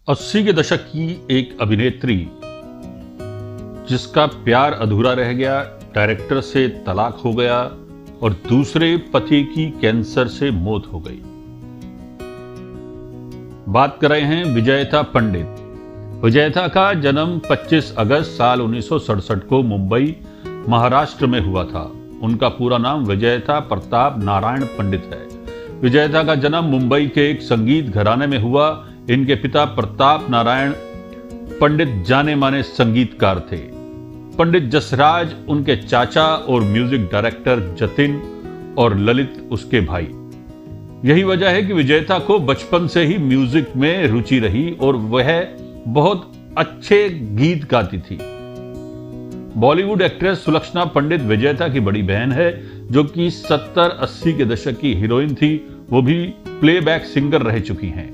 80 के दशक की एक अभिनेत्री जिसका प्यार अधूरा रह गया, डायरेक्टर से तलाक हो गया और दूसरे पति की कैंसर से मौत हो गई। बात कर रहे हैं विजयता पंडित। विजयता का जन्म 25 अगस्त साल 1967 को मुंबई, महाराष्ट्र में हुआ था। उनका पूरा नाम विजयता प्रताप नारायण पंडित है। विजयता का जन्म मुंबई के एक संगीत घराने में हुआ। इनके पिता प्रताप नारायण पंडित जाने माने संगीतकार थे। पंडित जसराज उनके चाचा और म्यूजिक डायरेक्टर जतिन और ललित उसके भाई। यही वजह है कि विजयता को बचपन से ही म्यूजिक में रुचि रही और वह बहुत अच्छे गीत गाती थी। बॉलीवुड एक्ट्रेस सुलक्षणा पंडित विजयता की बड़ी बहन है, जो कि 70-80 के दशक की हीरोइन थी। वो भी प्लेबैक सिंगर रह चुकी हैं।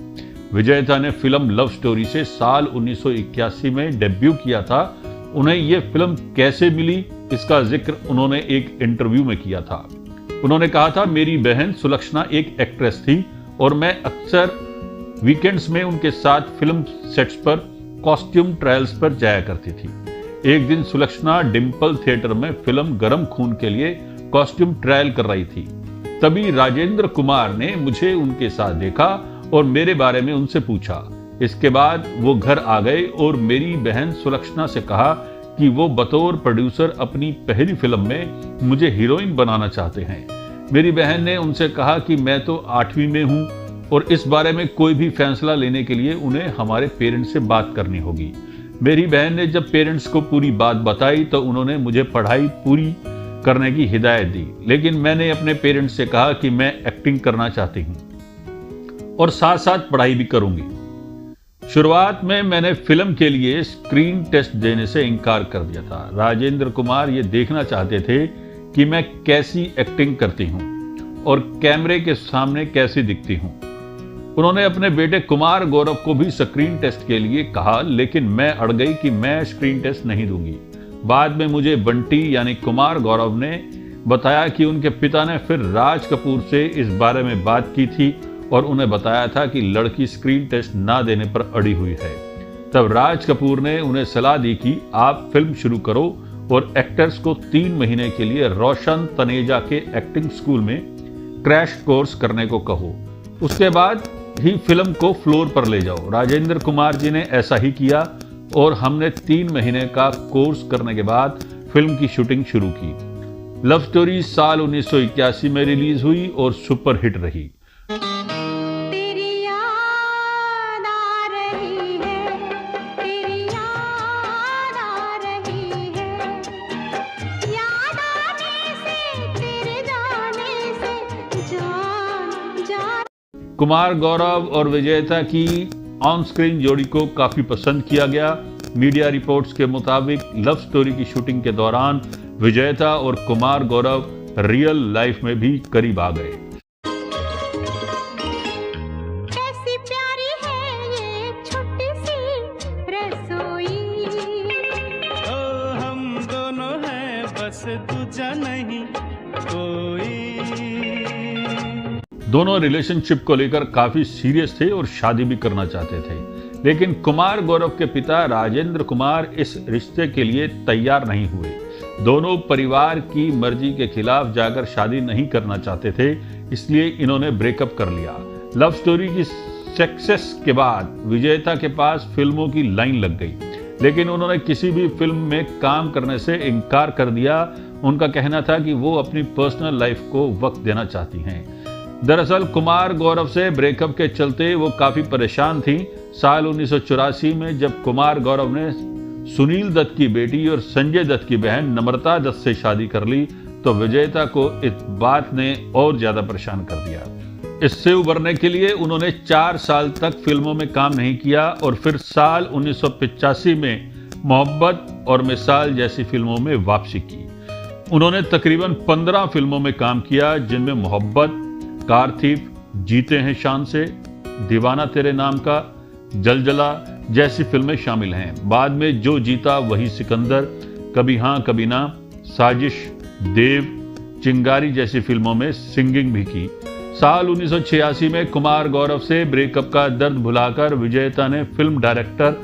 विजयता ने फिल्म लव स्टोरी से साल 1981 में डेब्यू किया था। उन्हें यह फिल्म कैसे मिली, इसका जिक्र उन्होंने एक इंटरव्यू में किया था। उन्होंने कहा था, मेरी बहन सुलक्षणा एक एक्ट्रेस थी और मैं अक्सर वीकेंड्स में उनके साथ फिल्म सेट्स पर कॉस्ट्यूम ट्रायल्स पर जाया करती थी। एक दिन सुलक्षणा डिंपल थिएटर में फिल्म गरम खून के लिए कॉस्ट्यूम ट्रायल कर रही थी। तभी राजेंद्र कुमार ने मुझे उनके साथ देखा और मेरे बारे में उनसे पूछा। इसके बाद वो घर आ गए और मेरी बहन सुलक्षणा से कहा कि वो बतौर प्रोड्यूसर अपनी पहली फिल्म में मुझे हीरोइन बनाना चाहते हैं। मेरी बहन ने उनसे कहा कि मैं तो 8वीं में हूं और इस बारे में कोई भी फैसला लेने के लिए उन्हें हमारे पेरेंट्स से बात करनी होगी। मेरी बहन ने जब पेरेंट्स को पूरी बात बताई तो उन्होंने मुझे पढ़ाई पूरी करने की हिदायत दी, लेकिन मैंने अपने पेरेंट्स से कहा कि मैं एक्टिंग करना चाहती हूं और साथ साथ पढ़ाई भी करूंगी। शुरुआत में मैंने फिल्म के लिए स्क्रीन टेस्ट देने से इनकार कर दिया था। राजेंद्र कुमार ये देखना चाहते थे कि मैं कैसी एक्टिंग करती हूं और कैमरे के सामने कैसी दिखती हूं। उन्होंने अपने बेटे कुमार गौरव को भी स्क्रीन टेस्ट के लिए कहा, लेकिन मैं अड़ गई कि मैं स्क्रीन टेस्ट नहीं दूंगी। बाद में मुझे बंटी यानी कुमार गौरव ने बताया कि उनके पिता ने फिर राज कपूर से इस बारे में बात की थी और उन्हें बताया था कि लड़की स्क्रीन टेस्ट ना देने पर अड़ी हुई है। तब राज कपूर ने उन्हें सलाह दी कि आप फिल्म शुरू करो और एक्टर्स को 3 महीने के लिए रोशन तनेजा के एक्टिंग स्कूल में क्रैश कोर्स करने को कहो। उसके बाद ही फिल्म को फ्लोर पर ले जाओ। राजेंद्र कुमार जी ने ऐसा ही किया और हमने 3 महीने का कोर्स करने के बाद फिल्म की शूटिंग शुरू की। लव स्टोरी साल 1981 में रिलीज हुई और सुपर हिट रही। कुमार गौरव और विजयता की ऑन स्क्रीन जोड़ी को काफी पसंद किया गया। मीडिया रिपोर्ट्स के मुताबिक लव स्टोरी की शूटिंग के दौरान विजयता और कुमार गौरव रियल लाइफ में भी करीब आ गए। कैसी प्यारी है ये छोटी सी रसोई, हम दोनों हैं बस दूजा नहीं कोई। दोनों रिलेशनशिप को लेकर काफी सीरियस थे और शादी भी करना चाहते थे, लेकिन कुमार गौरव के पिता राजेंद्र कुमार इस रिश्ते के लिए तैयार नहीं हुए। दोनों परिवार की मर्जी के खिलाफ जाकर शादी नहीं करना चाहते थे, इसलिए इन्होंने ब्रेकअप कर लिया। लव स्टोरी की सक्सेस के बाद विजयता के पास फिल्मों की लाइन लग गई, लेकिन उन्होंने किसी भी फिल्म में काम करने से इनकार कर दिया। उनका कहना था कि वो अपनी पर्सनल लाइफ को वक्त देना चाहती हैं। दरअसल कुमार गौरव से ब्रेकअप के चलते वो काफी परेशान थी। साल 1984 में जब कुमार गौरव ने सुनील दत्त की बेटी और संजय दत्त की बहन नम्रता दत्त से शादी कर ली तो विजयता को इस बात ने और ज्यादा परेशान कर दिया। इससे उबरने के लिए उन्होंने 4 साल तक फिल्मों में काम नहीं किया और फिर साल 1985 में मोहब्बत और मिसाल जैसी फिल्मों में वापसी की। उन्होंने तकरीबन 15 फिल्मों में काम किया, जिनमें मोहब्बत, कारथीफ, जीते हैं शान से, दीवाना तेरे नाम का, जलजला जैसी फिल्में शामिल हैं। बाद में जो जीता वही सिकंदर, कभी हाँ कभी ना, साजिश, देव, चिंगारी जैसी फिल्मों में सिंगिंग भी की। साल 1986 में कुमार गौरव से ब्रेकअप का दर्द भुलाकर विजेता ने फिल्म डायरेक्टर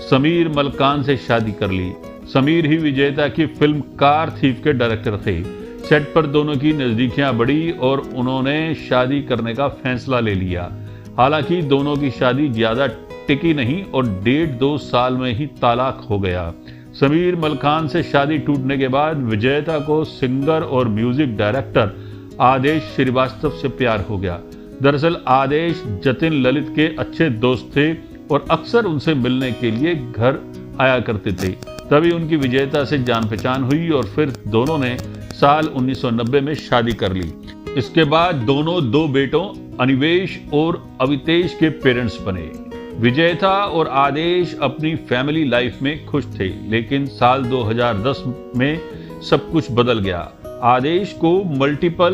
समीर मलकान से शादी कर ली। समीर ही विजेता की फिल्म कार थीफ के डायरेक्टर थे। सेट पर दोनों की नजदीकियां बढ़ी और उन्होंने शादी करने का फैसला ले लिया। हालांकि दोनों की शादी ज्यादा टिकी नहीं और 1.5-2 साल में ही तलाक हो गया। समीर मलकान से शादी टूटने के बाद विजेता को सिंगर और म्यूजिक डायरेक्टर आदेश श्रीवास्तव से प्यार हो गया। दरअसल आदेश जतिन ललित के अच्छे दोस्त थे और अक्सर उनसे मिलने के लिए घर आया करते थे। तभी उनकी विजेता से जान पहचान हुई और फिर दोनों ने साल 1990 में शादी कर ली। इसके बाद दोनों 2 बेटों अनिवेश और अवितेश के पेरेंट्स बने। विजेता और आदेश अपनी फैमिली लाइफ में खुश थे, लेकिन साल 2010 में सब कुछ बदल गया। आदेश को मल्टीपल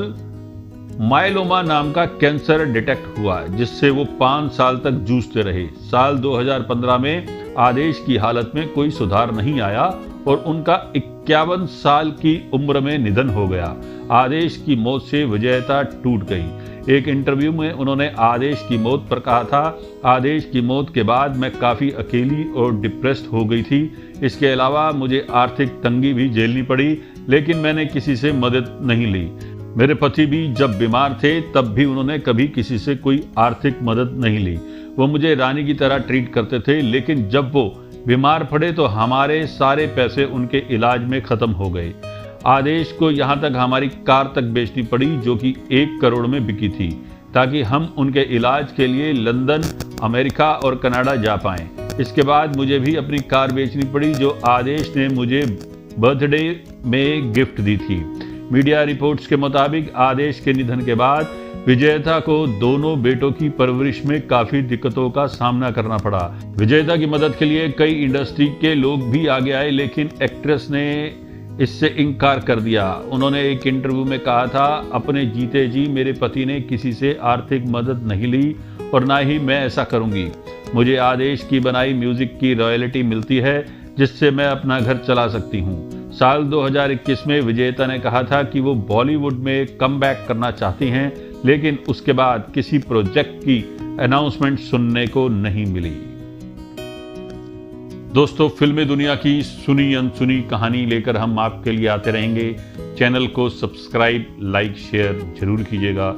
माइलोमा नाम का कैंसर डिटेक्ट हुआ, जिससे वो 5 साल तक जूझते रहे। साल 2015 में आदेश की हालत में कोई सुधार नहीं आया और उनका 51 साल की उम्र में निधन हो गया। आदेश की मौत से विजेता टूट गई। एक इंटरव्यू में उन्होंने आदेश की मौत पर कहा था, आदेश की मौत के बाद मैं काफ़ी अकेली और डिप्रेस्ड हो गई थी। इसके अलावा मुझे आर्थिक तंगी भी झेलनी पड़ी, लेकिन मैंने किसी से मदद नहीं ली। मेरे पति भी जब बीमार थे तब भी उन्होंने कभी किसी से कोई आर्थिक मदद नहीं ली। वो मुझे रानी की तरह ट्रीट करते थे, लेकिन जब वो बीमार पड़े तो हमारे सारे पैसे उनके इलाज में ख़त्म हो गए। आदेश को यहाँ तक हमारी कार तक बेचनी पड़ी, जो कि 1 करोड़ में बिकी थी, ताकि हम उनके इलाज के लिए लंदन, अमेरिका और कनाडा जा पाएं। इसके बाद मुझे भी अपनी कार बेचनी पड़ी, जो आदेश ने मुझे बर्थडे में गिफ्ट दी थी। मीडिया रिपोर्ट्स के मुताबिक आदेश के निधन के बाद विजेता को दोनों बेटों की परवरिश में काफी दिक्कतों का सामना करना पड़ा। विजेता की मदद के लिए कई इंडस्ट्री के लोग भी आगे आए, लेकिन एक्ट्रेस ने इससे इनकार कर दिया। उन्होंने एक इंटरव्यू में कहा था, अपने जीते जी मेरे पति ने किसी से आर्थिक मदद नहीं ली और ना ही मैं ऐसा करूंगी। मुझे आदेश की बनाई म्यूजिक की रॉयल्टी मिलती है, जिससे मैं अपना घर चला सकती हूँ। साल 2021 में विजेता ने कहा था कि वो बॉलीवुड में कमबैक करना चाहती हैं, लेकिन उसके बाद किसी प्रोजेक्ट की अनाउंसमेंट सुनने को नहीं मिली। दोस्तों, फिल्मी दुनिया की सुनी अनसुनी कहानी लेकर हम आपके लिए आते रहेंगे। चैनल को सब्सक्राइब, लाइक, शेयर जरूर कीजिएगा।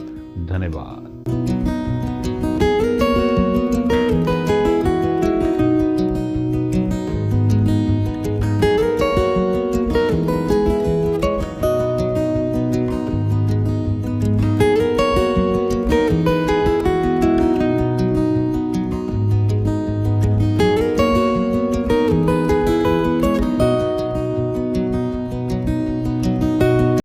धन्यवाद।